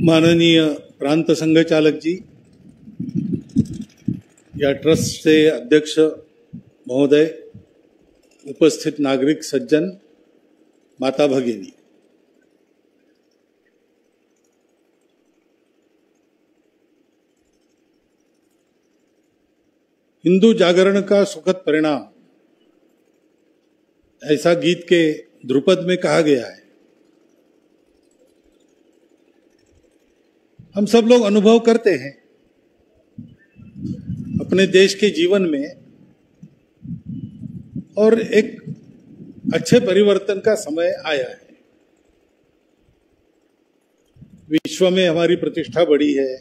माननीय प्रांत संघचालक जी, या ट्रस्ट से अध्यक्ष महोदय, उपस्थित नागरिक सज्जन, माता भगिनी, हिंदू जागरण का सुखद परिणाम, ऐसा गीत के ध्रुपद में कहा गया है। हम सब लोग अनुभव करते हैं अपने देश के जीवन में, और एक अच्छे परिवर्तन का समय आया है। विश्व में हमारी प्रतिष्ठा बढ़ी है,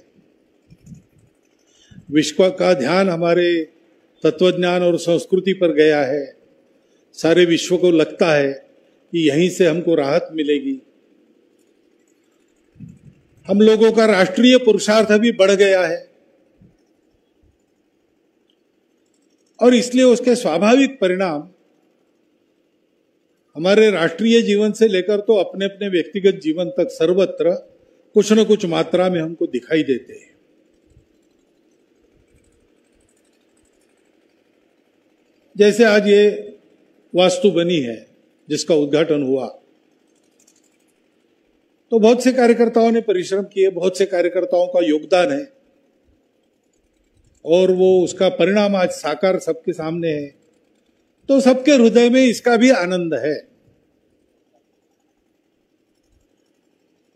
विश्व का ध्यान हमारे तत्वज्ञान और संस्कृति पर गया है। सारे विश्व को लगता है कि यहीं से हमको राहत मिलेगी। हम लोगों का राष्ट्रीय पुरुषार्थ भी बढ़ गया है, और इसलिए उसके स्वाभाविक परिणाम हमारे राष्ट्रीय जीवन से लेकर तो अपने अपने व्यक्तिगत जीवन तक सर्वत्र कुछ न कुछ मात्रा में हमको दिखाई देते हैं। जैसे आज ये वास्तु बनी है जिसका उद्घाटन हुआ, तो बहुत से कार्यकर्ताओं ने परिश्रम किए, बहुत से कार्यकर्ताओं का योगदान है, और वो उसका परिणाम आज साकार सबके सामने है। तो सबके हृदय में इसका भी आनंद है।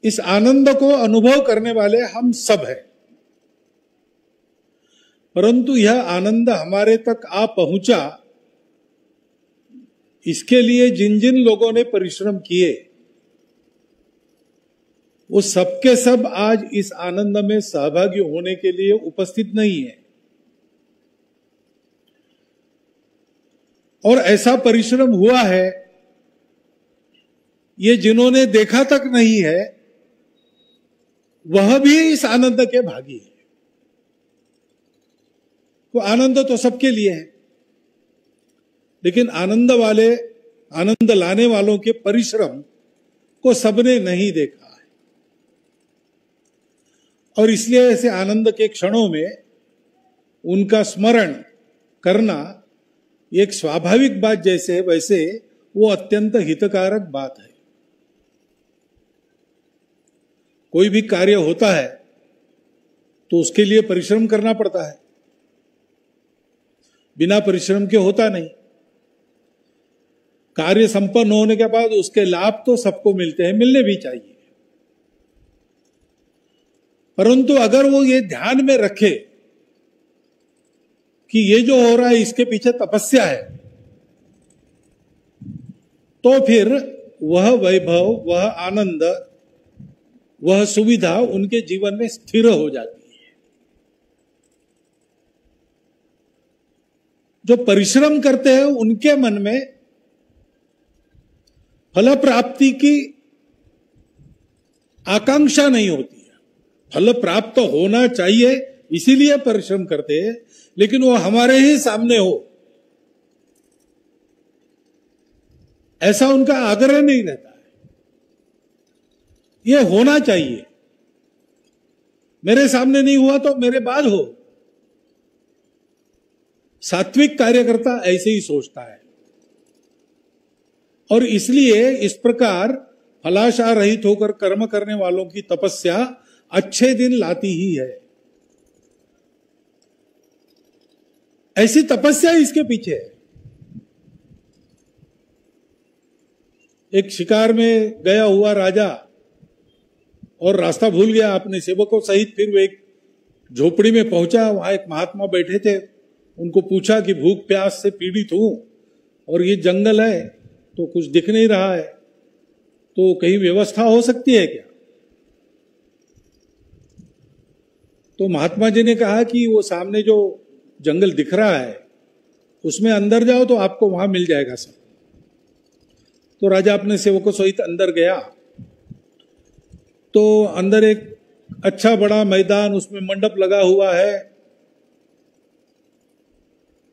इस आनंद को अनुभव करने वाले हम सब हैं, परंतु यह आनंद हमारे तक आ पहुंचा, इसके लिए जिन जिन लोगों ने परिश्रम किए, वो सबके सब आज इस आनंद में सहभागी होने के लिए उपस्थित नहीं है। और ऐसा परिश्रम हुआ है, ये जिन्होंने देखा तक नहीं है वह भी इस आनंद के भागी है। तो आनंद तो सबके लिए है, लेकिन आनंद लाने वालों के परिश्रम को सबने नहीं देखा है। और इसलिए ऐसे आनंद के क्षणों में उनका स्मरण करना एक स्वाभाविक बात जैसे वैसे वो अत्यंत हितकारक बात है। कोई भी कार्य होता है तो उसके लिए परिश्रम करना पड़ता है, बिना परिश्रम के होता नहीं। कार्य संपन्न होने के बाद उसके लाभ तो सबको मिलते हैं, मिलने भी चाहिए, परंतु अगर वो ये ध्यान में रखे कि ये जो हो रहा है इसके पीछे तपस्या है, तो फिर वह वैभव, वह आनंद, वह सुविधा उनके जीवन में स्थिर हो जाती है। जो परिश्रम करते हैं उनके मन में फल प्राप्ति की आकांक्षा नहीं होती है। फल प्राप्त होना चाहिए इसीलिए परिश्रम करते हैं, लेकिन वो हमारे ही सामने हो ऐसा उनका आग्रह नहीं रहता है। ये होना चाहिए, मेरे सामने नहीं हुआ तो मेरे बाद हो। सात्विक कार्यकर्ता ऐसे ही सोचता है, और इसलिए इस प्रकार फलाशा रहित होकर कर्म करने वालों की तपस्या अच्छे दिन लाती ही है। ऐसी तपस्या इसके पीछे है। एक शिकार में गया हुआ राजा और रास्ता भूल गया अपने सेवकों सहित। फिर वो एक झोपड़ी में पहुंचा, वहां एक महात्मा बैठे थे। उनको पूछा कि भूख प्यास से पीड़ित हूं और ये जंगल है तो कुछ दिख नहीं रहा है, तो कहीं व्यवस्था हो सकती है क्या? तो महात्मा जी ने कहा कि वो सामने जो जंगल दिख रहा है उसमें अंदर जाओ तो आपको वहां मिल जाएगा सब। तो राजा अपने सेवकों सहित अंदर गया, तो अंदर एक अच्छा बड़ा मैदान, उसमें मंडप लगा हुआ है,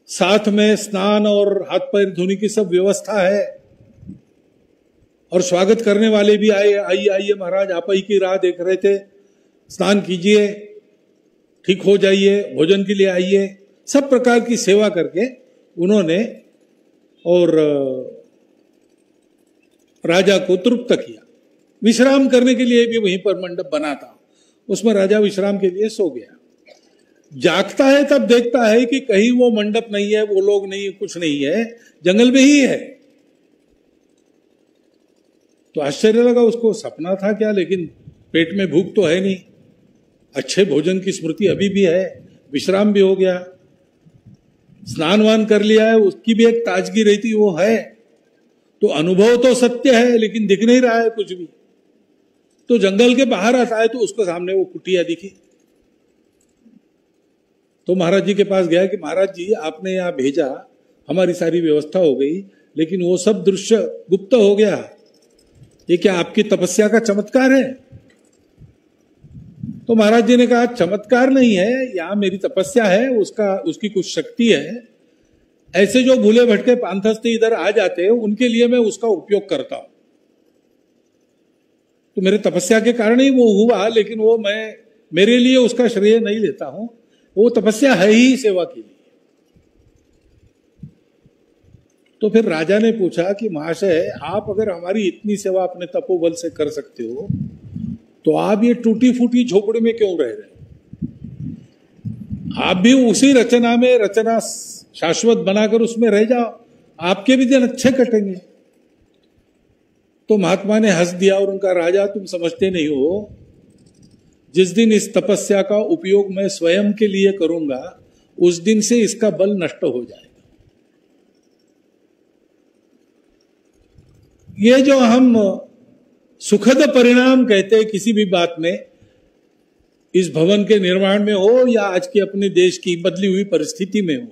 साथ में स्नान और हाथ पैर धोने की सब व्यवस्था है, और स्वागत करने वाले भी आए, आइए आइए महाराज, आप ही की राह देख रहे थे, स्नान कीजिए, ठीक हो जाइए, भोजन के लिए आइए, सब प्रकार की सेवा करके उन्होंने और राजा को तृप्त किया। विश्राम करने के लिए भी वहीं पर मंडप बना था, उसमें राजा विश्राम के लिए सो गया। जागता है तब देखता है कि कहीं वो मंडप नहीं है, वो लोग नहीं, कुछ नहीं है, जंगल में ही है। तो आश्चर्य लगा उसको, सपना था क्या, लेकिन पेट में भूख तो है नहीं, अच्छे भोजन की स्मृति अभी भी है, विश्राम भी हो गया, स्नान वान कर लिया है, उसकी भी एक ताजगी रहती वो है। तो अनुभव तो सत्य है लेकिन दिख नहीं रहा है कुछ भी। तो जंगल के बाहर आता है तो उसको सामने वो कुटिया दिखी। तो महाराज जी के पास गया कि महाराज जी आपने यहां भेजा, हमारी सारी व्यवस्था हो गई, लेकिन वो सब दृश्य गुप्त हो गया, ये क्या आपकी तपस्या का चमत्कार है? तो महाराज जी ने कहा चमत्कार नहीं है, यहां मेरी तपस्या है, उसकी कुछ शक्ति है। ऐसे जो भूले भटके पांथस्थ इधर आ जाते हैं उनके लिए मैं उसका उपयोग करता हूं। तो मेरे तपस्या के कारण ही वो हुआ, लेकिन वो मैं मेरे लिए उसका श्रेय नहीं लेता हूं, वो तपस्या है ही सेवा के लिए। तो फिर राजा ने पूछा कि महाशय आप अगर हमारी इतनी सेवा अपने तपोबल से कर सकते हो तो आप ये टूटी फूटी झोपड़ी में क्यों रह रहे? आप भी उसी रचना में रचना शाश्वत बनाकर उसमें रह जाओ, आपके भी दिन अच्छे कटेंगे। तो महात्मा ने हंस दिया और उनका राजा तुम समझते नहीं हो, जिस दिन इस तपस्या का उपयोग मैं स्वयं के लिए करूंगा उस दिन से इसका बल नष्ट हो जाएगा। ये जो हम सुखद परिणाम कहते हैं किसी भी बात में, इस भवन के निर्माण में हो या आज के अपने देश की बदली हुई परिस्थिति में हो,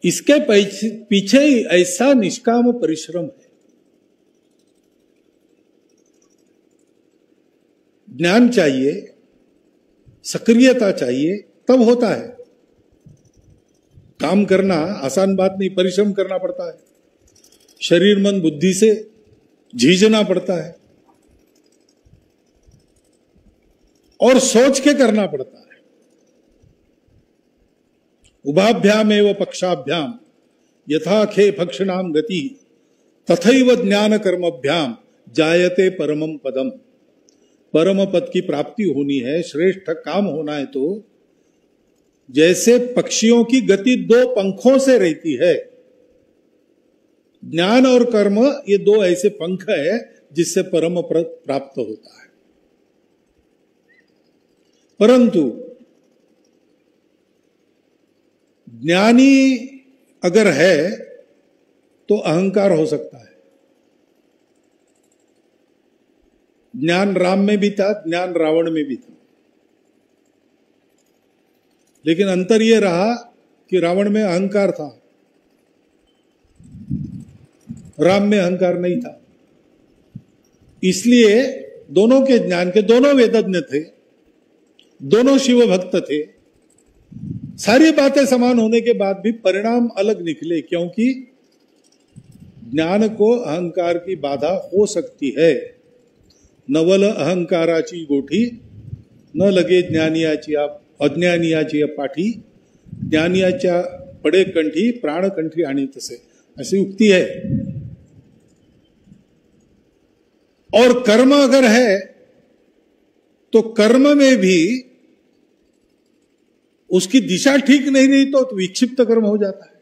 इसके पीछे ऐसा निष्काम परिश्रम है। ज्ञान चाहिए, सक्रियता चाहिए, तब होता है। काम करना आसान बात नहीं, परिश्रम करना पड़ता है, शरीर मन बुद्धि से झीझना पड़ता है और सोच के करना पड़ता है। उभाभ्याम एवं पक्षाभ्याम यथा खे भक्षणाम गति तथैव ज्ञान कर्मभ्याम जायते परमम पदम। परम पद की प्राप्ति होनी है, श्रेष्ठ काम होना है, तो जैसे पक्षियों की गति दो पंखों से रहती है, ज्ञान और कर्म ये दो ऐसे पंख है जिससे परम प्राप्त होता है। परंतु ज्ञानी अगर है तो अहंकार हो सकता है। ज्ञान राम में भी था, ज्ञान रावण में भी था, लेकिन अंतर यह रहा कि रावण में अहंकार था, राम में अहंकार नहीं था। इसलिए दोनों के ज्ञान के, दोनों वेदज्ञ थे, दोनों शिव भक्त थे, सारी बातें समान होने के बाद भी परिणाम अलग निकले, क्योंकि ज्ञान को अहंकार की बाधा हो सकती है। नवल अहंकाराची गोठी न लगे ज्ञानियाची अज्ञानियाची पाठी, ज्ञानियाच्या पडे कंठी प्राण कंठी आणि तसे, ऐसी उक्ति है। और कर्म अगर है तो कर्म में भी उसकी दिशा ठीक नहीं रही तो विक्षिप्त कर्म हो जाता है,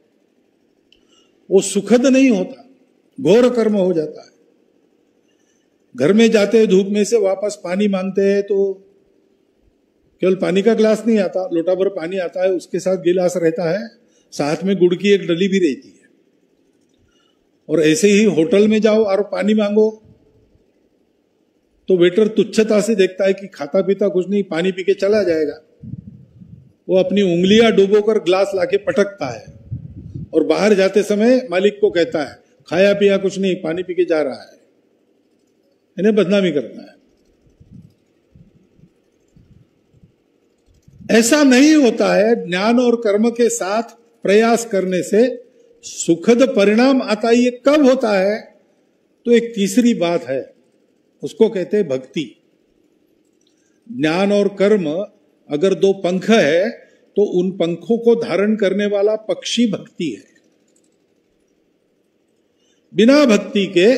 वो सुखद नहीं होता, घोर कर्म हो जाता है। घर में जाते हैं, धूप में से वापस पानी मांगते हैं तो केवल पानी का ग्लास नहीं आता, लोटा भर पानी आता है, उसके साथ गिलास रहता है, साथ में गुड़ की एक डली भी रहती है। और ऐसे ही होटल में जाओ और पानी मांगो तो वेटर तुच्छता से देखता है कि खाता पीता कुछ नहीं, पानी पी के चला जाएगा। वो अपनी उंगलियां डुबोकर ग्लास लाके पटकता है और बाहर जाते समय मालिक को कहता है खाया पिया कुछ नहीं, पानी पी के जा रहा है, इन्हें बदनामी करता है। ऐसा नहीं होता है। ज्ञान और कर्म के साथ प्रयास करने से सुखद परिणाम आता है। ये कब होता है? तो एक तीसरी बात है, उसको कहते हैं भक्ति। ज्ञान और कर्म अगर दो पंख है तो उन पंखों को धारण करने वाला पक्षी भक्ति है। बिना भक्ति के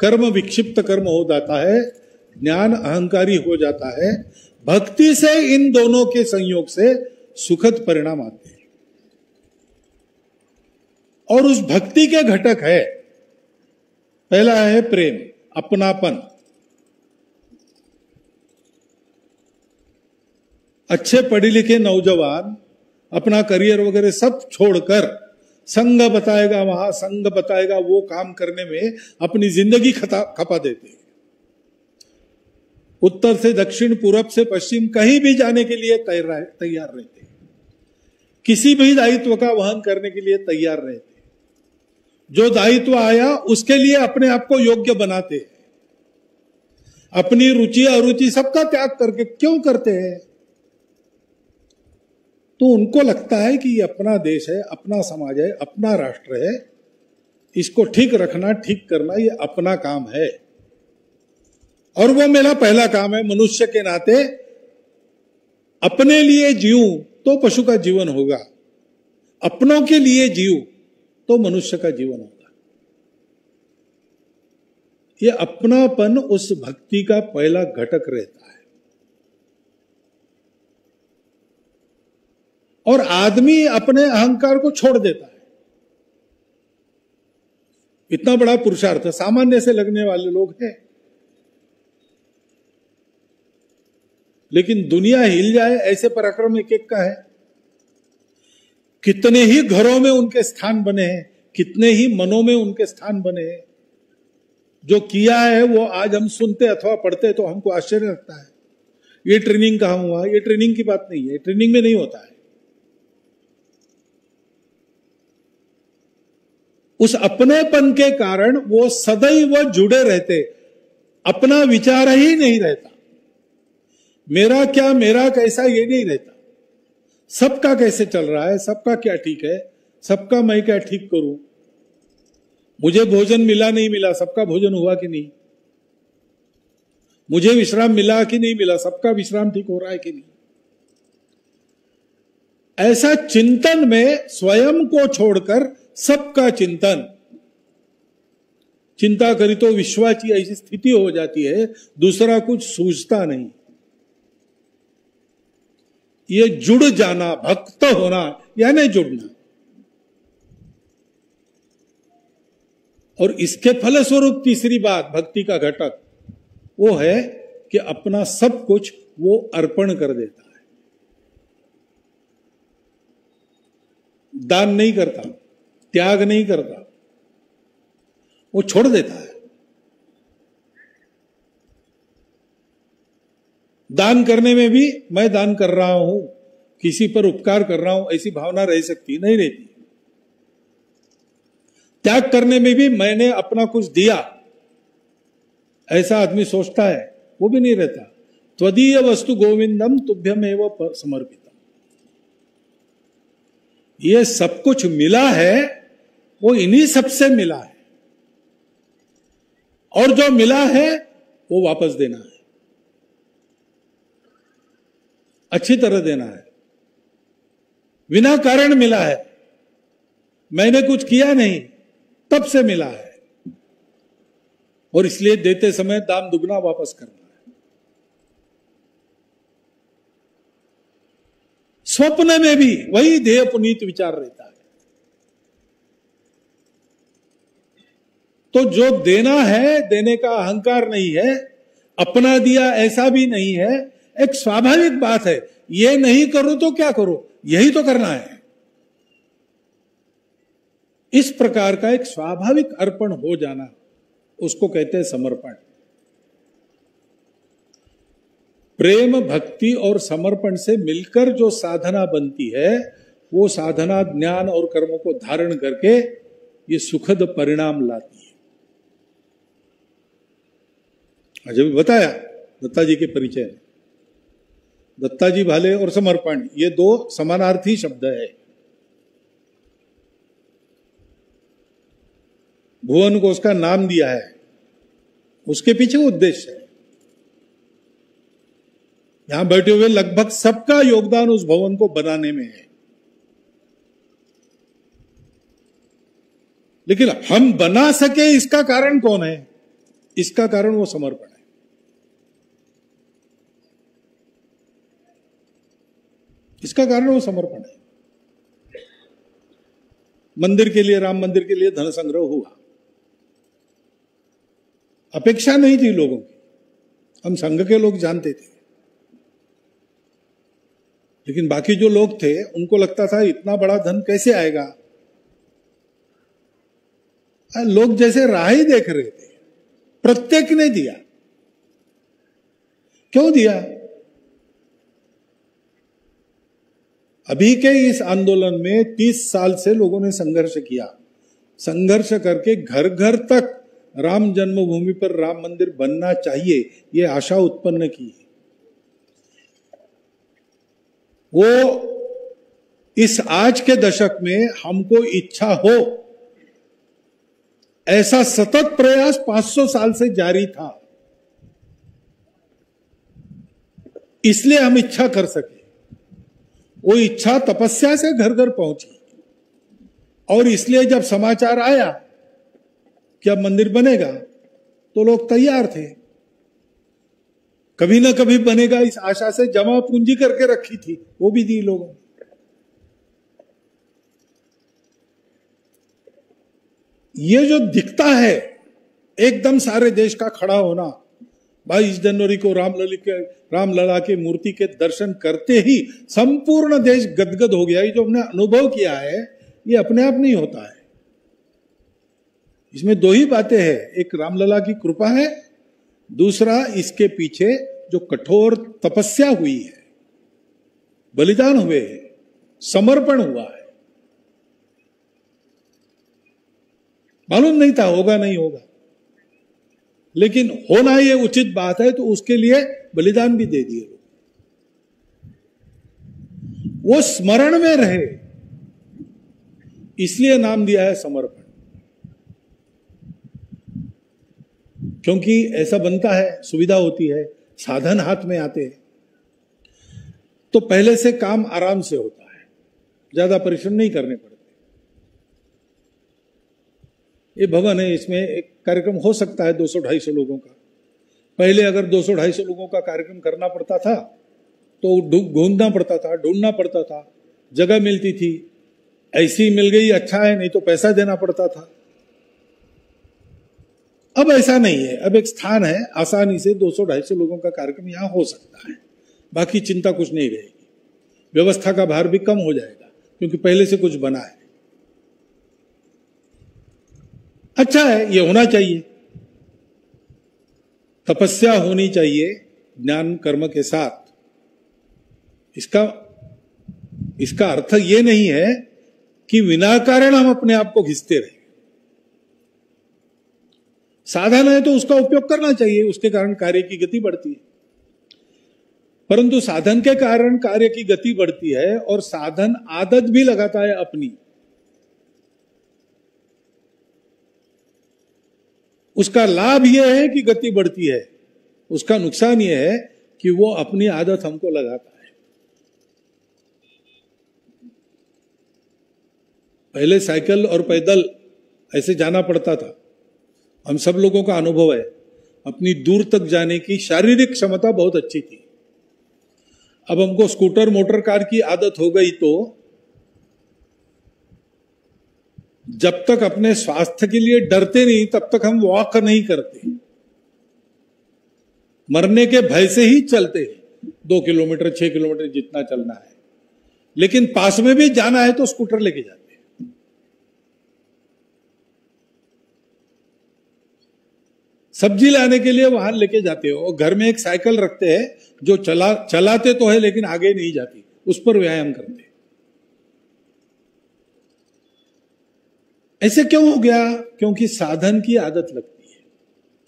कर्म विक्षिप्त कर्म हो जाता है, ज्ञान अहंकारी हो जाता है। भक्ति से इन दोनों के संयोग से सुखद परिणाम आते हैं। और उस भक्ति के घटक है, पहला है प्रेम, अपनापन। अच्छे पढ़े लिखे नौजवान अपना करियर वगैरह सब छोड़कर संग बताएगा वहां, संग बताएगा वो काम करने में अपनी जिंदगी खपा देते हैं। उत्तर से दक्षिण, पूरब से पश्चिम, कहीं भी जाने के लिए तैयार रहते हैं। किसी भी दायित्व का वहन करने के लिए तैयार रहते हैं। जो दायित्व आया उसके लिए अपने आप को योग्य बनाते हैं। अपनी रुचि अरुचि सबका त्याग करके क्यों करते हैं? तो उनको लगता है कि ये अपना देश है, अपना समाज है, अपना राष्ट्र है, इसको ठीक रखना, ठीक करना ये अपना काम है और वो मेरा पहला काम है। मनुष्य के नाते अपने लिए जीऊं तो पशु का जीवन होगा, अपनों के लिए जीऊं तो मनुष्य का जीवन होगा। ये अपनापन उस भक्ति का पहला घटक रहता है। और आदमी अपने अहंकार को छोड़ देता है। इतना बड़ा पुरुषार्थ सामान्य से लगने वाले लोग हैं, लेकिन दुनिया हिल जाए ऐसे पराक्रम एक एक का है। कितने ही घरों में उनके स्थान बने हैं, कितने ही मनों में उनके स्थान बने हैं। जो किया है वो आज हम सुनते अथवा पढ़ते तो हमको आश्चर्य लगता है। ये ट्रेनिंग कहां हुआ? ये ट्रेनिंग की बात नहीं है, ट्रेनिंग में नहीं होता है। उस अपनेपन के कारण वो सदैव जुड़े रहते, अपना विचार ही नहीं रहता। मेरा क्या, मेरा कैसा, ये नहीं रहता। सबका कैसे चल रहा है, सबका क्या ठीक है, सबका मैं क्या ठीक करूं। मुझे भोजन मिला नहीं मिला, सबका भोजन हुआ कि नहीं। मुझे विश्राम मिला कि नहीं मिला, सबका विश्राम ठीक हो रहा है कि नहीं। ऐसा चिंतन में स्वयं को छोड़कर सबका चिंतन, चिंता करी तो विश्वाची ऐसी स्थिति हो जाती है, दूसरा कुछ सूझता नहीं। ये जुड़ जाना, भक्त होना यानी जुड़ना। और इसके फलस्वरूप तीसरी बात भक्ति का घटक वो है कि अपना सब कुछ वो अर्पण कर देता है। दान नहीं करता, त्याग नहीं करता, वो छोड़ देता है। दान करने में भी मैं दान कर रहा हूं, किसी पर उपकार कर रहा हूं, ऐसी भावना रह सकती नहीं रहती। त्याग करने में भी मैंने अपना कुछ दिया ऐसा आदमी सोचता है, वो भी नहीं रहता। त्वदीय वस्तु गोविंदम तुभ्यमेव समर्पितम। ये सब कुछ मिला है वो इन्हीं सबसे मिला है, और जो मिला है वो वापस देना है, अच्छी तरह देना है। बिना कारण मिला है, मैंने कुछ किया नहीं, तब से मिला है, और इसलिए देते समय दाम दुगना वापस करना है। स्वप्न में भी वही ध्येय पुनीत विचार रहता है। तो जो देना है, देने का अहंकार नहीं है, अपना दिया ऐसा भी नहीं है, एक स्वाभाविक बात है। ये नहीं करो तो क्या करो, यही तो करना है। इस प्रकार का एक स्वाभाविक अर्पण हो जाना, उसको कहते हैं समर्पण। प्रेम, भक्ति और समर्पण से मिलकर जो साधना बनती है, वो साधना ज्ञान और कर्मों को धारण करके ये सुखद परिणाम लाती है। जब बताया दत्ता जी के परिचय में, दत्ता जी भाले और समर्पण ये दो समानार्थी शब्द है। भुवन को उसका नाम दिया है, उसके पीछे उद्देश्य है। यहां बैठे हुए लगभग सबका योगदान उस भवन को बनाने में है, लेकिन हम बना सके इसका कारण कौन है? इसका कारण वो समर्पण है। इसका कारण वो समर्पण है। मंदिर के लिए, राम मंदिर के लिए धन संग्रह हुआ, अपेक्षा नहीं थी लोगों की, हम संघ के लोग जानते थे, लेकिन बाकी जो लोग थे उनको लगता था इतना बड़ा धन कैसे आएगा। लोग जैसे राह ही देख रहे थे, प्रत्येक ने दिया। क्यों दिया? अभी के इस आंदोलन में 30 साल से लोगों ने संघर्ष किया, संघर्ष करके घर घर तक राम जन्मभूमि पर राम मंदिर बनना चाहिए ये आशा उत्पन्न की। वो इस आज के दशक में हमको इच्छा हो ऐसा सतत प्रयास 500 साल से जारी था, इसलिए हम इच्छा कर सके। वो इच्छा तपस्या से घर घर पहुंची, और इसलिए जब समाचार आया कि अब मंदिर बनेगा तो लोग तैयार थे। कभी ना कभी बनेगा इस आशा से जमा पूंजी करके रखी थी, वो भी दी लोगों ने। ये जो दिखता है एकदम सारे देश का खड़ा होना, 22 जनवरी को रामलला के मूर्ति के दर्शन करते ही संपूर्ण देश गदगद हो गया। ये जो हमने अनुभव किया है ये अपने आप नहीं होता है, इसमें दो ही बातें हैं, एक रामलला की कृपा है, दूसरा इसके पीछे जो कठोर तपस्या हुई है, बलिदान हुए हैं, समर्पण हुआ है। मालूम नहीं था होगा नहीं होगा, लेकिन होना ये उचित बात है तो उसके लिए बलिदान भी दे दिए लोग। वो स्मरण में रहे, इसलिए नाम दिया है समर्पण। क्योंकि ऐसा बनता है, सुविधा होती है, साधन हाथ में आते हैं, तो पहले से काम आराम से होता है, ज्यादा परिश्रम नहीं करने पड़ते। ये भवन है, इसमें एक कार्यक्रम हो सकता है 200-250 लोगों का। पहले अगर 200-250 लोगों का कार्यक्रम करना पड़ता था तो ढूंढना पड़ता था, ढूंढना पड़ता था, जगह मिलती थी, ऐसी मिल गई अच्छा है, नहीं तो पैसा देना पड़ता था। अब ऐसा नहीं है, अब एक स्थान है, आसानी से 200-250 लोगों का कार्यक्रम यहां हो सकता है, बाकी चिंता कुछ नहीं रहेगी, व्यवस्था का भार भी कम हो जाएगा क्योंकि पहले से कुछ बना है। अच्छा है, ये होना चाहिए, तपस्या होनी चाहिए ज्ञान कर्म के साथ। इसका अर्थ ये नहीं है कि विनाकारण हम अपने आप को घिसते रहे। साधन है तो उसका उपयोग करना चाहिए, उसके कारण कार्य की गति बढ़ती है। परंतु साधन के कारण कार्य की गति बढ़ती है और साधन आदत भी लगाता है अपनी। उसका लाभ यह है कि गति बढ़ती है, उसका नुकसान यह है कि वो अपनी आदत हमको लगाता है। पहले साइकिल और पैदल ऐसे जाना पड़ता था, हम सब लोगों का अनुभव है, अपनी दूर तक जाने की शारीरिक क्षमता बहुत अच्छी थी। अब हमको स्कूटर मोटर कार की आदत हो गई तो जब तक अपने स्वास्थ्य के लिए डरते नहीं तब तक हम वॉक नहीं करते, मरने के भय से ही चलते हैं, 2 किलोमीटर 6 किलोमीटर जितना चलना है। लेकिन पास में भी जाना है तो स्कूटर लेके जाते हैं। सब्जी लाने के लिए वाहन लेके जाते हो और घर में एक साइकिल रखते हैं जो चलाते तो है लेकिन आगे नहीं जाती, उस पर व्यायाम करते हैं। ऐसे क्यों हो गया? क्योंकि साधन की आदत लगती है,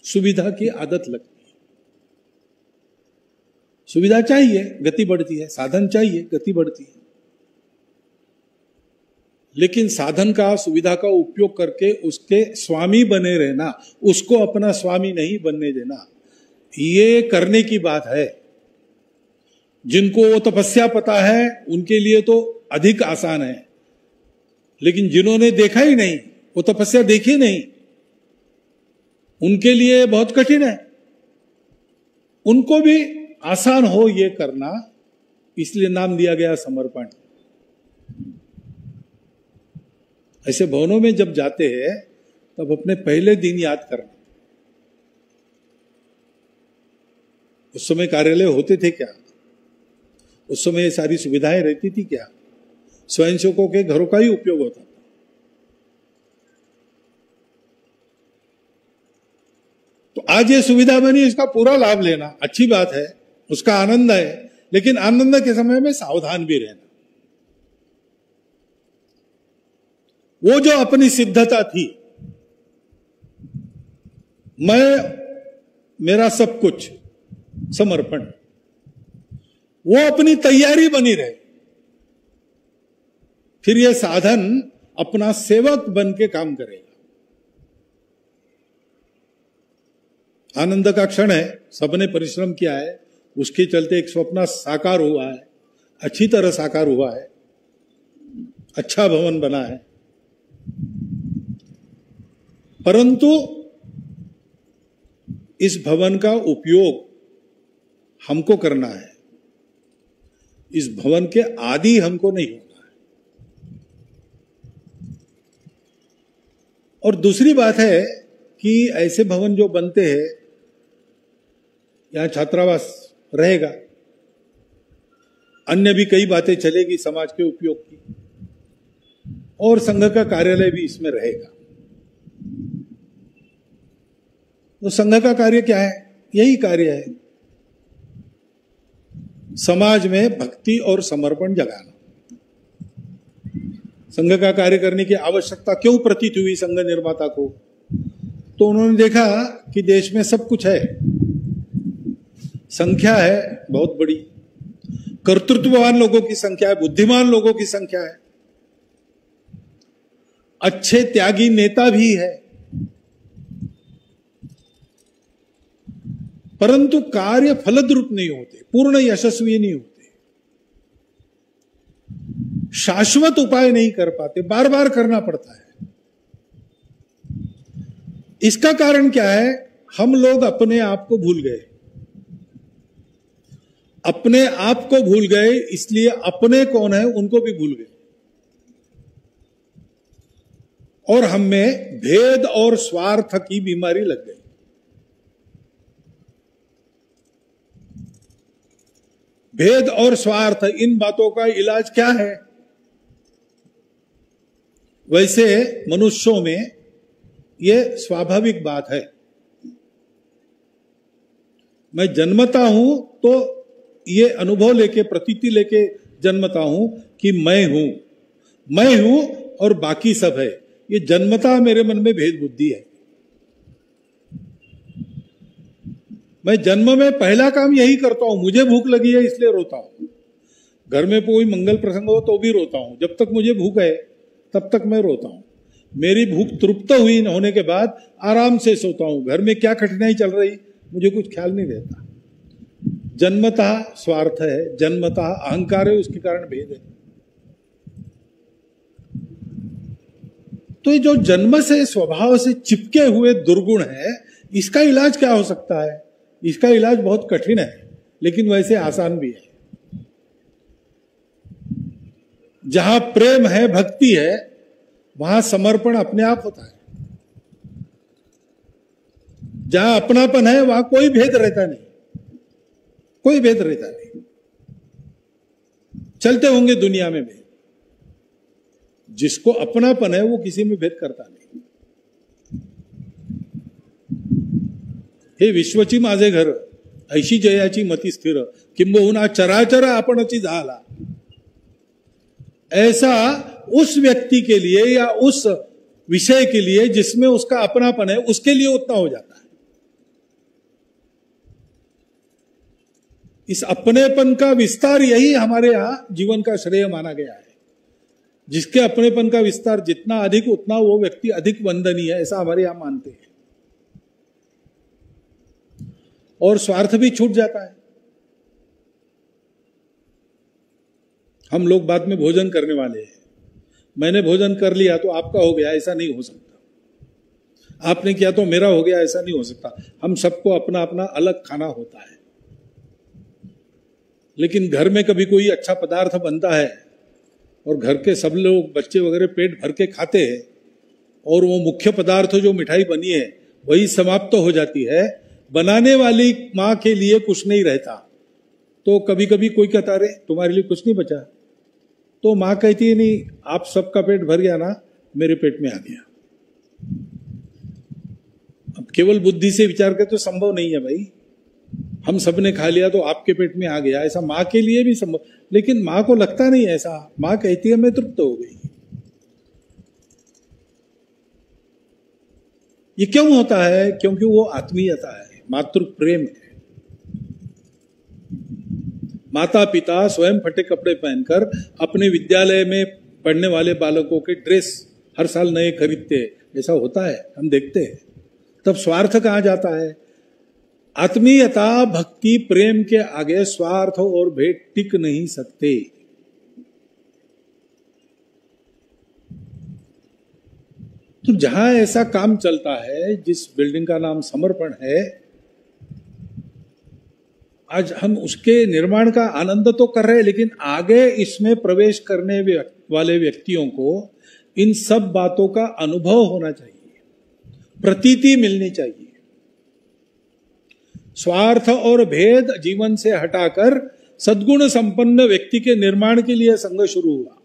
सुविधा की आदत लगती है। सुविधा चाहिए, गति बढ़ती है, साधन चाहिए, गति बढ़ती है। लेकिन साधन का, सुविधा का उपयोग करके उसके स्वामी बने रहना, उसको अपना स्वामी नहीं बनने देना, ये करने की बात है। जिनको वो तपस्या पता है उनके लिए तो अधिक आसान है, लेकिन जिन्होंने देखा ही नहीं, वो तपस्या देखी नहीं, उनके लिए बहुत कठिन है। उनको भी आसान हो ये करना, इसलिए नाम दिया गया समर्पण। ऐसे भवनों में जब जाते हैं तब अपने पहले दिन याद करना। उस समय कार्यालय होते थे क्या? उस समय ये सारी सुविधाएं रहती थी क्या? स्वयंसेवकों के घरों का ही उपयोग होता था। तो आज ये सुविधा बनी, इसका पूरा लाभ लेना अच्छी बात है, उसका आनंद है, लेकिन आनंद के समय में सावधान भी रहना। वो जो अपनी सिद्धता थी, मेरा सब कुछ समर्पण, वो अपनी तैयारी बनी रहे, फिर यह साधन अपना सेवक बन के काम करेगा। आनंद का क्षण है, सबने परिश्रम किया है, उसके चलते एक स्वप्न साकार हुआ है, अच्छी तरह साकार हुआ है, अच्छा भवन बना है, परंतु इस भवन का उपयोग हमको करना है, इस भवन के आदि हमको नहीं होना है। और दूसरी बात है कि ऐसे भवन जो बनते हैं, यहां छात्रावास रहेगा, अन्य भी कई बातें चलेगी समाज के उपयोग की, और संघ का कार्यालय भी इसमें रहेगा। तो संघ का कार्य क्या है? यही कार्य है, समाज में भक्ति और समर्पण जगाना। संघ का कार्य करने की आवश्यकता क्यों प्रतीत हुई संघ निर्माता को? तो उन्होंने देखा कि देश में सब कुछ है, संख्या है बहुत बड़ी, कर्तृत्ववान लोगों की संख्या है, बुद्धिमान लोगों की संख्या है, अच्छे त्यागी नेता भी है, परंतु कार्य फलद्रुप नहीं होते, पूर्ण यशस्वी नहीं होते, शाश्वत उपाय नहीं कर पाते, बार बार करना पड़ता है। इसका कारण क्या है? हम लोग अपने आप को भूल गए, अपने आप को भूल गए, इसलिए अपने कौन है उनको भी भूल गए, और हम में भेद और स्वार्थ की बीमारी लग गई। भेद और स्वार्थ, इन बातों का इलाज क्या है? वैसे मनुष्यों में यह स्वाभाविक बात है। मैं जन्मता हूं तो ये अनुभव लेके, प्रतीति लेके जन्मता हूं कि मैं हूं और बाकी सब है। ये जन्मता मेरे मन में भेद बुद्धि है। मैं जन्म में पहला काम यही करता हूं, मुझे भूख लगी है इसलिए रोता हूं। घर में कोई मंगल प्रसंग हो तो भी रोता हूं, जब तक मुझे भूख है तब तक मैं रोता हूं। मेरी भूख तृप्त हुई होने के बाद आराम से सोता हूं। घर में क्या कठिनाई चल रही मुझे कुछ ख्याल नहीं रहता। जन्मतः स्वार्थ है, जन्मतः अहंकार है, उसके कारण भेद है। तो ये जो जन्म से स्वभाव से चिपके हुए दुर्गुण है, इसका इलाज क्या हो सकता है? इसका इलाज बहुत कठिन है, लेकिन वैसे आसान भी है। जहां प्रेम है, भक्ति है, वहां समर्पण अपने आप होता है। जहां अपनापन है वहां कोई भेद रहता नहीं, कोई भेद रहता नहीं। चलते होंगे दुनिया में भेद, जिसको अपनापन है वो किसी में भेद करता नहीं। हे विश्वची माझे घर, ऐशी जयाची मती स्थिर, किंबहुना चराचर आपणची झाला। ऐसा उस व्यक्ति के लिए या उस विषय के लिए जिसमें उसका अपनापन है, उसके लिए उतना हो जाता है। इस अपनेपन का विस्तार यही हमारे यहां जीवन का श्रेय माना गया है। जिसके अपनेपन का विस्तार जितना अधिक, उतना वो व्यक्ति अधिक वंदनीय है, ऐसा हमारे यहां मानते हैं। और स्वार्थ भी छूट जाता है। हम लोग बाद में भोजन करने वाले हैं। मैंने भोजन कर लिया तो आपका हो गया, ऐसा नहीं हो सकता। आपने किया तो मेरा हो गया, ऐसा नहीं हो सकता। हम सबको अपना अपना अलग खाना होता है। लेकिन घर में कभी कोई अच्छा पदार्थ बनता है और घर के सब लोग, बच्चे वगैरह पेट भर के खाते हैं, और वो मुख्य पदार्थ जो मिठाई बनी है वही समाप्त हो जाती है, बनाने वाली माँ के लिए कुछ नहीं रहता। तो कभी कभी कोई कहता, रे तुम्हारे लिए कुछ नहीं बचा, तो माँ कहती है, नहीं आप सबका पेट भर गया ना, मेरे पेट में आ गया। अब केवल बुद्धि से विचार कर तो संभव नहीं है भाई। हम सबने खा लिया तो आपके पेट में आ गया, ऐसा माँ के लिए भी संभव, लेकिन माँ को लगता नहीं ऐसा। माँ कहती है मैं तृप्त हो गई। ये क्यों होता है? क्योंकि वो आत्मीयता है, मातृ प्रेम है। माता पिता स्वयं फटे कपड़े पहनकर अपने विद्यालय में पढ़ने वाले बालकों के ड्रेस हर साल नए खरीदते हैं, ऐसा होता है, हम देखते हैं। तब स्वार्थ कहाँ जाता है? आत्मीयता, भक्ति, प्रेम के आगे स्वार्थ और भेद टिक नहीं सकते। तो जहां ऐसा काम चलता है, जिस बिल्डिंग का नाम समर्पण है, आज हम उसके निर्माण का आनंद तो कर रहे हैं, लेकिन आगे इसमें प्रवेश करने वाले व्यक्तियों को इन सब बातों का अनुभव होना चाहिए, प्रतीति मिलनी चाहिए। स्वार्थ और भेद जीवन से हटाकर सद्गुण संपन्न व्यक्ति के निर्माण के लिए संघ शुरू हुआ।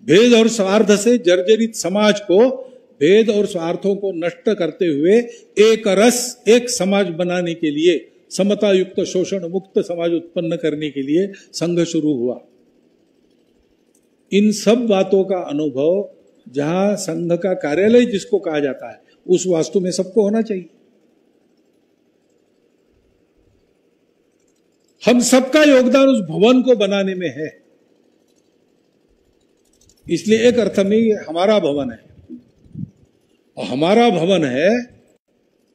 भेद और स्वार्थ से जर्जरित समाज को भेद और स्वार्थों को नष्ट करते हुए एक रस, एक समाज बनाने के लिए, समता युक्त शोषण मुक्त समाज उत्पन्न करने के लिए संघ शुरू हुआ। इन सब बातों का अनुभव जहां संघ का कार्यालय जिसको कहा जाता है, उस वास्तु में सबको होना चाहिए। हम सबका योगदान उस भवन को बनाने में है। इसलिए एक अर्थ में ये हमारा भवन है, और हमारा भवन है,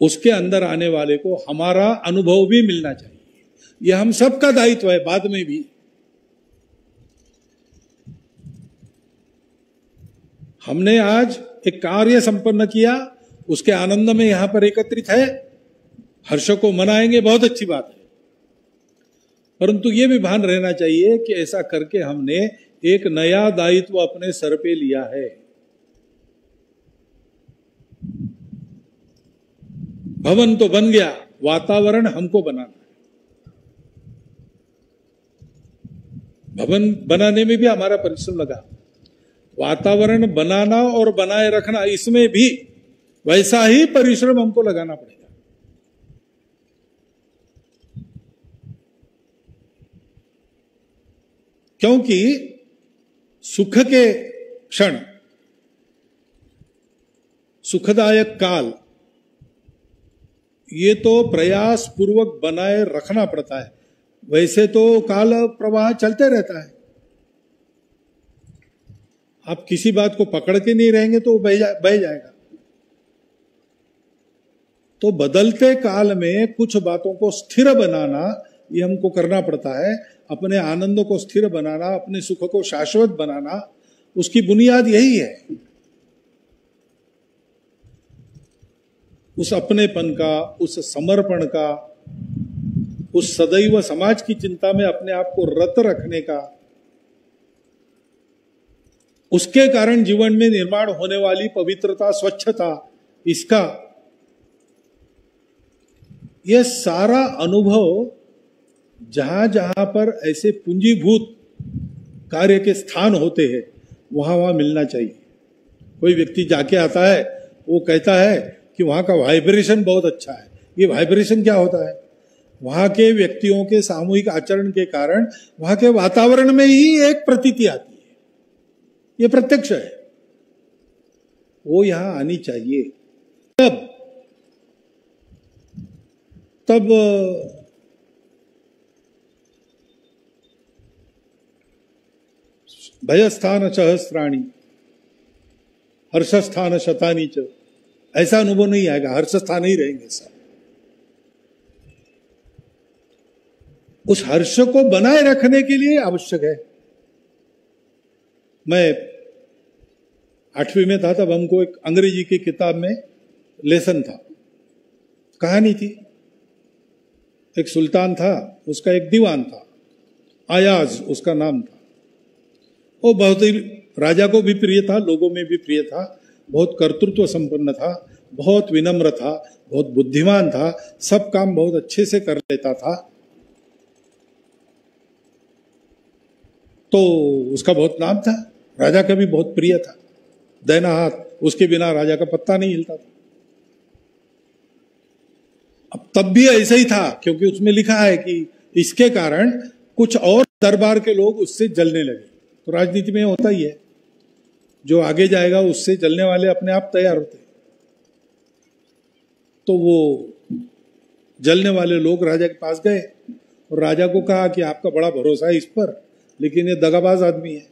उसके अंदर आने वाले को हमारा अनुभव भी मिलना चाहिए। यह हम सबका दायित्व है। बाद में भी हमने आज एक कार्य संपन्न किया, उसके आनंद में यहां पर एकत्रित है, हर्ष को मनाएंगे, बहुत अच्छी बात है। परंतु यह भी भान रहना चाहिए कि ऐसा करके हमने एक नया दायित्व अपने सर पे लिया है। भवन तो बन गया, वातावरण हमको बनाना है। भवन बनाने में भी हमारा परिश्रम लगा, वातावरण बनाना और बनाए रखना, इसमें भी वैसा ही परिश्रम हमको लगाना पड़ेगा। क्योंकि सुख के क्षण, सुखदायक काल, ये तो प्रयास पूर्वक बनाए रखना पड़ता है। वैसे तो काल प्रवाह चलते रहता है। आप किसी बात को पकड़ के नहीं रहेंगे तो बह जाएगा। तो बदलते काल में कुछ बातों को स्थिर बनाना, ये हमको करना पड़ता है। अपने आनंद को स्थिर बनाना, अपने सुख को शाश्वत बनाना, उसकी बुनियाद यही है। उस अपनेपन का, उस समर्पण का, उस सदैव समाज की चिंता में अपने आप को रत रखने का, उसके कारण जीवन में निर्माण होने वाली पवित्रता, स्वच्छता, इसका यह सारा अनुभव जहां जहां पर ऐसे पूंजीभूत कार्य के स्थान होते हैं, वहां वहां मिलना चाहिए। कोई व्यक्ति जाके आता है, वो कहता है कि वहां का वाइब्रेशन बहुत अच्छा है। ये वाइब्रेशन क्या होता है? वहां के व्यक्तियों के सामूहिक आचरण के कारण वहां के वातावरण में ही एक प्रतीति आती है। ये प्रत्यक्ष है, वो यहां आनी चाहिए। तब भयस्थान सहस्राणी हर्षस्थान शतानी च, ऐसा अनुभव नहीं आएगा। हर्षस्थान ही रहेंगे सब। उस हर्ष को बनाए रखने के लिए आवश्यक है मैं 8वीं में था तब हमको एक अंग्रेजी की किताब में लेसन था, कहानी थी। एक सुल्तान था, उसका एक दीवान था, अयाज उसका नाम था। वो बहुत ही राजा को भी प्रिय था, लोगों में भी प्रिय था, बहुत कर्तृत्व संपन्न था, बहुत विनम्र था, बहुत बुद्धिमान था, सब काम बहुत अच्छे से कर लेता था। तो उसका बहुत नाम था, राजा का भी बहुत प्रिय था। दैना हाथ, उसके बिना राजा का पत्ता नहीं हिलता था। अब तब भी ऐसा ही था, क्योंकि उसमें लिखा है कि इसके कारण कुछ और दरबार के लोग उससे जलने लगे। तो राजनीति में होता ही है, जो आगे जाएगा उससे जलने वाले अपने आप तैयार होते हैं। तो वो जलने वाले लोग राजा के पास गए और राजा को कहा कि आपका बड़ा भरोसा है इस पर, लेकिन ये दगाबाज आदमी है।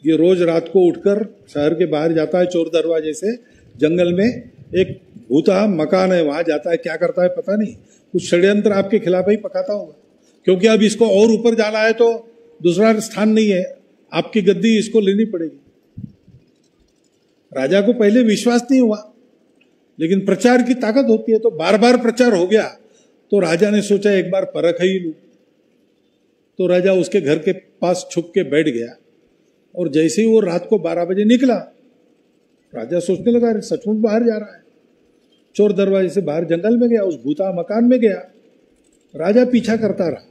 ये रोज रात को उठकर शहर के बाहर जाता है, चोर दरवाजे से, जंगल में एक भूता मकान है, वहां जाता है, क्या करता है पता नहीं, कुछ षड्यंत्र आपके खिलाफ ही पकाता होगा, क्योंकि अब इसको और ऊपर जाना है तो दूसरा स्थान नहीं है, आपकी गद्दी इसको लेनी पड़ेगी। राजा को पहले विश्वास नहीं हुआ, लेकिन प्रचार की ताकत होती है, तो बार बार प्रचार हो गया। तो राजा ने सोचा एक बार परख ही लूं। तो राजा उसके घर के पास छुप के बैठ गया, और जैसे ही वो रात को 12 बजे निकला, राजा सोचने लगा अरे सचमुच बाहर जा रहा है। चोर दरवाजे से बाहर जंगल में गया, उस भूता मकान में गया। राजा पीछा करता रहा,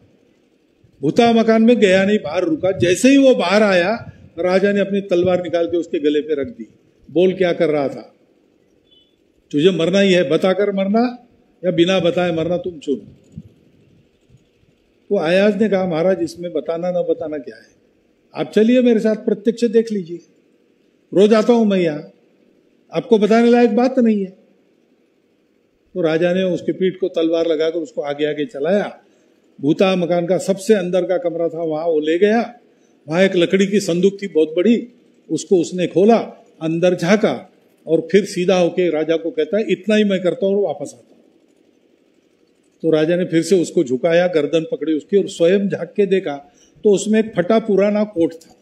भूता मकान में गया नहीं, बाहर रुका। जैसे ही वो बाहर आया, राजा ने अपनी तलवार निकाल के उसके गले पे रख दी। बोल क्या कर रहा था, तुझे मरना ही है, बताकर मरना या बिना बताए मरना, तुम चुन। तो अयाज ने कहा महाराज इसमें बताना ना बताना क्या है, आप चलिए मेरे साथ, प्रत्यक्ष देख लीजिए, रोज आता हूं मैं यहां, आपको बताने लायक बात नहीं है। तो राजा ने उसके पीठ को तलवार लगाकर उसको आगे आगे चलाया। भूता मकान का सबसे अंदर का कमरा था, वहां वो ले गया। वहां एक लकड़ी की संदूक थी बहुत बड़ी, उसको उसने खोला, अंदर झांका, और फिर सीधा होके राजा को कहता है इतना ही मैं करता हूं और वापस आता हूं। तो राजा ने फिर से उसको झुकाया, गर्दन पकड़ी उसकी, और स्वयं झांक के देखा तो उसमें एक फटा पुराना कोट था।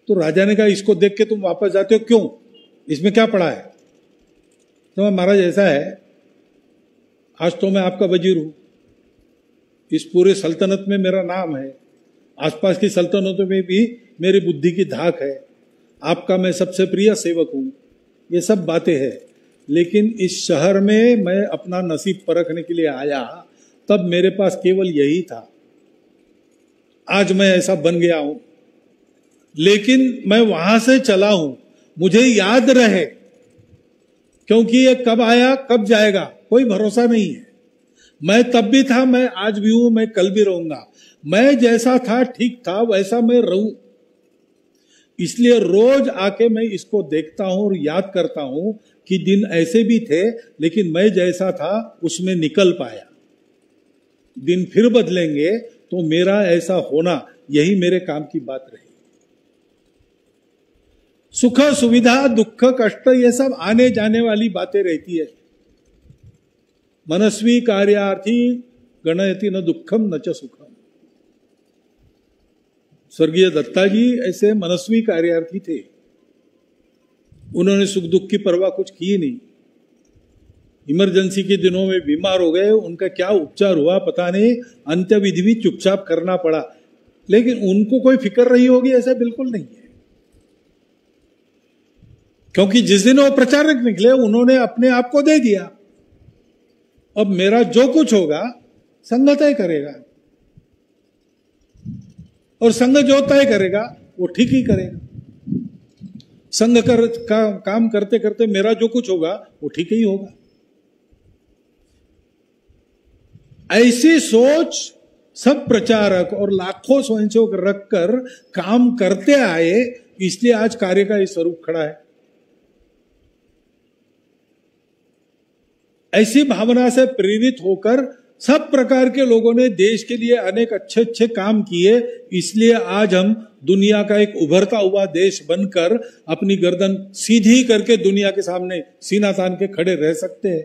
तो राजा ने कहा इसको देख के तुम वापस जाते हो क्यों, इसमें क्या पड़ा है? तो महाराज ऐसा है, आज तो मैं आपका वजीर हूं, इस पूरे सल्तनत में मेरा नाम है, आसपास की सल्तनतों में भी मेरी बुद्धि की धाक है, आपका मैं सबसे प्रिय सेवक हूं, ये सब बातें हैं। लेकिन इस शहर में मैं अपना नसीब परखने के लिए आया, तब मेरे पास केवल यही था, आज मैं ऐसा बन गया हूं, लेकिन मैं वहां से चला हूं, मुझे याद रहे, क्योंकि ये कब आया कब जाएगा कोई भरोसा नहीं है। मैं तब भी था, मैं आज भी हूं, मैं कल भी रहूंगा, मैं जैसा था ठीक था वैसा मैं रहूं। इसलिए रोज आके मैं इसको देखता हूं और याद करता हूं कि दिन ऐसे भी थे, लेकिन मैं जैसा था उसमें निकल पाया। दिन फिर बदलेंगे तो मेरा ऐसा होना, यही मेरे काम की बात रही। सुख सुविधा दुख कष्ट ये सब आने जाने वाली बातें रहती है। मनस्वी कार्यार्थी गणयति न दुखम न च सुखम। स्वर्गीय दत्ता जी ऐसे मनस्वी कार्यार्थी थे, उन्होंने सुख दुख की परवाह कुछ की नहीं। इमरजेंसी के दिनों में बीमार हो गए, उनका क्या उपचार हुआ पता नहीं, अंत्य विधि भी चुपचाप करना पड़ा, लेकिन उनको कोई फिक्र रही होगी ऐसा बिल्कुल नहीं है। क्योंकि जिस दिन वो प्रचारक निकले उन्होंने अपने आप को दे दिया, अब मेरा जो कुछ होगा संघ तय करेगा, और संघ जो तय करेगा वो ठीक ही करेगा। संघ काम करते करते मेरा जो कुछ होगा वो ठीक ही होगा। ऐसी सोच सब प्रचारक और लाखों स्वयंसेवक रखकर काम करते आए, इसलिए आज कार्य का ये स्वरूप खड़ा है। ऐसी भावना से प्रेरित होकर सब प्रकार के लोगों ने देश के लिए अनेक अच्छे अच्छे काम किए, इसलिए आज हम दुनिया का एक उभरता हुआ देश बनकर अपनी गर्दन सीधी करके दुनिया के सामने सीना तान के खड़े रह सकते हैं।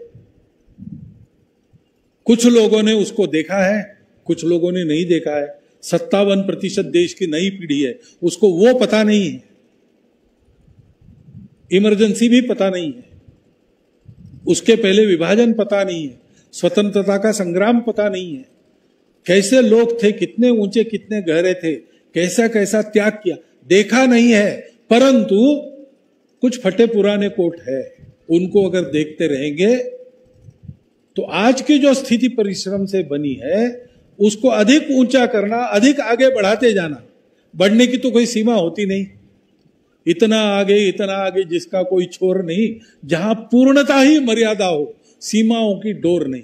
कुछ लोगों ने उसको देखा है, कुछ लोगों ने नहीं देखा है। 57% देश की नई पीढ़ी है, उसको वो पता नहीं है, इमरजेंसी भी पता नहीं है, उसके पहले विभाजन पता नहीं है, स्वतंत्रता का संग्राम पता नहीं है, कैसे लोग थे, कितने ऊंचे कितने गहरे थे, कैसा कैसा त्याग किया, देखा नहीं है। परंतु कुछ फटे पुराने कोट है, उनको अगर देखते रहेंगे तो आज की जो स्थिति परिश्रम से बनी है उसको अधिक ऊंचा करना, अधिक आगे बढ़ाते जाना। बढ़ने की तो कोई सीमा होती नहीं, इतना आगे जिसका कोई छोर नहीं, जहां पूर्णता ही मर्यादा हो, सीमाओं की डोर नहीं।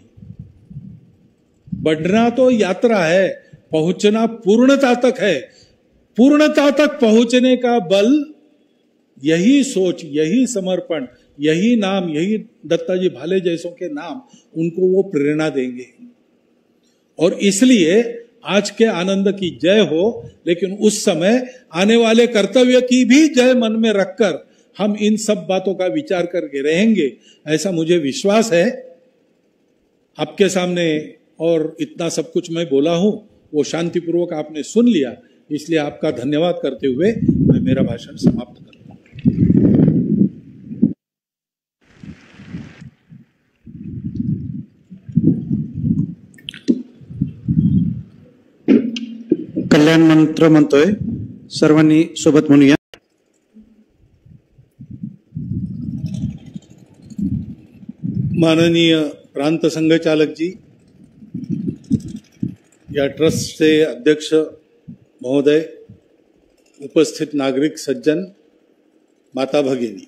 बढ़ना तो यात्रा है, पहुंचना पूर्णता तक है। पूर्णता तक पहुंचने का बल यही सोच, यही समर्पण, यही नाम, यही दत्ताजी भाले जैसों के नाम उनको वो प्रेरणा देंगे। और इसलिए आज के आनंद की जय हो, लेकिन उस समय आने वाले कर्तव्य की भी जय मन में रखकर हम इन सब बातों का विचार करके रहेंगे, ऐसा मुझे विश्वास है। आपके सामने और इतना सब कुछ मैं बोला हूं, वो शांतिपूर्वक आपने सुन लिया, इसलिए आपका धन्यवाद करते हुए मैं मेरा भाषण समाप्त करता हूं। कल्याण मंत्र म्हणतोय, सर्वांनी सोबत म्हणूया। माननीय प्रांत संघ चालक जी, या ट्रस्ट से अध्यक्ष महोदय, उपस्थित नागरिक सज्जन, माता भगिनी,